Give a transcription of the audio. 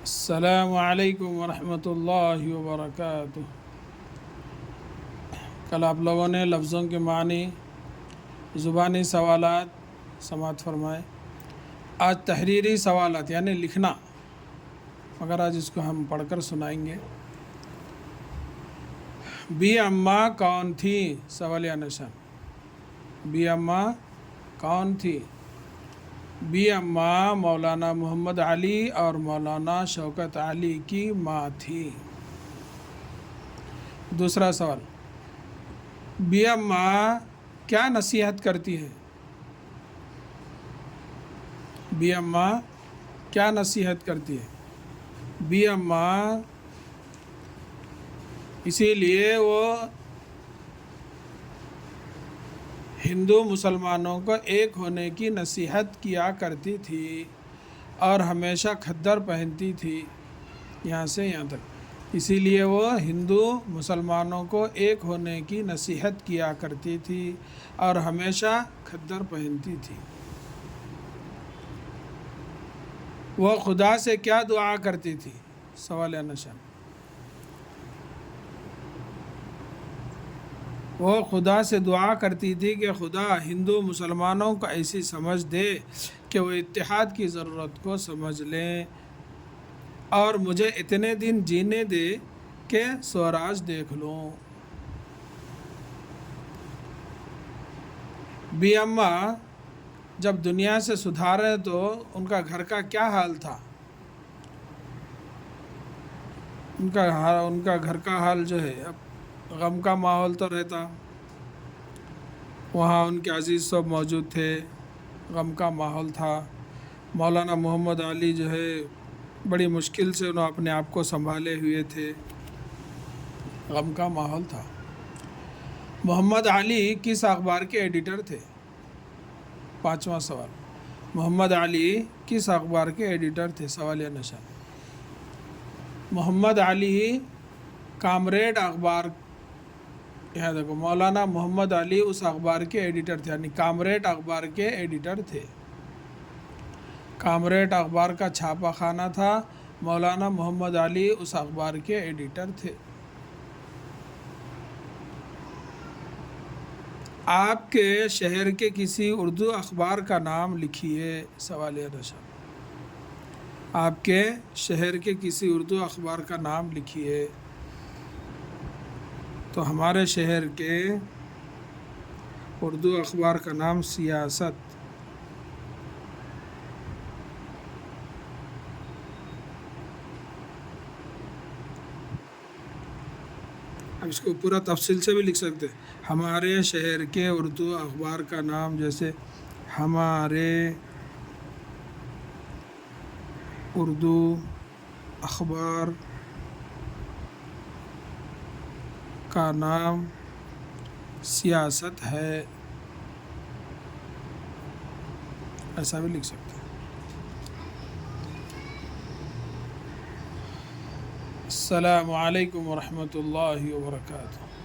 السلام علیکم ورحمۃ اللہ وبرکاتہ۔ کل آپ لوگوں نے لفظوں کے معنی، زبانی سوالات سماعت فرمائے۔ آج تحریری سوالات یعنی لکھنا، مگر آج اس کو ہم پڑھ کر سنائیں گے۔ بی اماں کون تھی؟ سوالیہ نشان۔ بی اماں کون تھی؟ بی اماں مولانا محمد علی اور مولانا شوکت علی کی ماں تھی۔ دوسرا سوال، بی اماں کیا نصیحت کرتی ہے؟ بی اماں کیا نصیحت کرتی ہے؟ بی اماں اسی لیے وہ ہندو مسلمانوں کو ایک ہونے کی نصیحت کیا کرتی تھی اور ہمیشہ کھدر پہنتی تھی، یہاں سے یہاں تک۔ اسی لیے وہ ہندو مسلمانوں کو ایک ہونے کی نصیحت کیا کرتی تھی اور ہمیشہ کھدر پہنتی تھی۔ وہ خدا سے کیا دعا کرتی تھی؟ سوالیہ نشان۔ وہ خدا سے دعا کرتی تھی کہ خدا ہندو مسلمانوں کو ایسی سمجھ دے کہ وہ اتحاد کی ضرورت کو سمجھ لیں اور مجھے اتنے دن جینے دے کہ سوراج دیکھ لوں۔ بی اماں جب دنیا سے سدھارے تو ان کا گھر کا کیا حال تھا؟ ان کا گھر کا حال جو ہے، اب غم کا ماحول تو رہتا، وہاں ان کے عزیز سب موجود تھے، غم کا ماحول تھا۔ مولانا محمد علی جو ہے بڑی مشکل سے انہوں اپنے آپ کو سنبھالے ہوئے تھے، غم کا ماحول تھا۔ محمد علی کس اخبار کے ایڈیٹر تھے؟ پانچواں سوال، محمد علی کس اخبار کے ایڈیٹر تھے؟ سوالیہ نشان۔ محمد علی کامریڈ اخبار، یہاں دیکھو، مولانا محمد علی اس اخبار کے ایڈیٹر تھے، یعنی کامریڈ اخبار کے ایڈیٹر تھے۔ کامریڈ اخبار کا چھاپا خانہ تھا، مولانا محمد علی اس اخبار کے ایڈیٹر تھے۔ آپ کے شہر کے کسی اردو اخبار کا نام لکھیے۔ سوالیہ نشان۔ آپ کے شہر کے کسی اردو اخبار کا نام لکھیے۔ تو ہمارے شہر کے اردو اخبار کا نام سیاست۔ اب اس کو پورا تفصیل سے بھی لکھ سکتے ہیں۔ ہمارے شہر کے اردو اخبار کا نام، جیسے ہمارے اردو اخبار کا نام سیاست ہے، ایسا بھی لکھ سکتے ہیں۔ السلام علیکم ورحمۃ اللہ وبرکاتہ۔